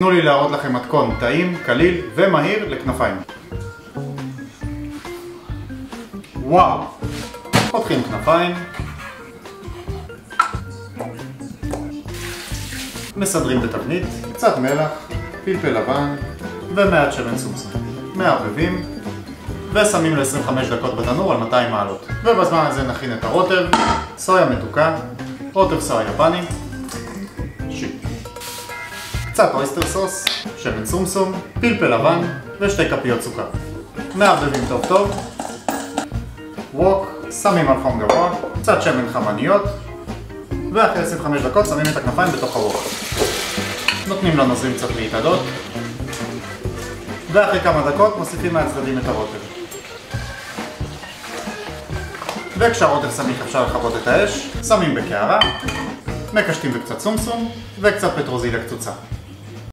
תנו לי להראות לכם מתכון טעים, קליל ומהיר לכנפיים. וואו! פותחים כנפיים, מסדרים בתבנית, קצת מלח, פלפל לבן ומעט שמן סומסום. מערבבים ושמים ל-25 דקות בתנור על 200 מעלות. ובזמן הזה נכין את הרוטב, סויה מתוקה, רוטב סויה יפני, קצת אויסטר סוס, שמן סומסום, פלפל לבן ושתי כפיות סוכר. מערבבים טוב טוב, ווק, שמים על חום גבוה, קצת שמן חמניות, ואחרי 25 דקות שמים את הכנפיים בתוך הווק. נותנים לנוזלים קצת להתעדות, ואחרי כמה דקות מוסיפים מהצדדים את הרוטב. וכשהרוטב סמיך אפשר לכבות את האש, שמים בקערה, מקשטים בקצת סומסום וקצת פטרוזיליה קצוצה.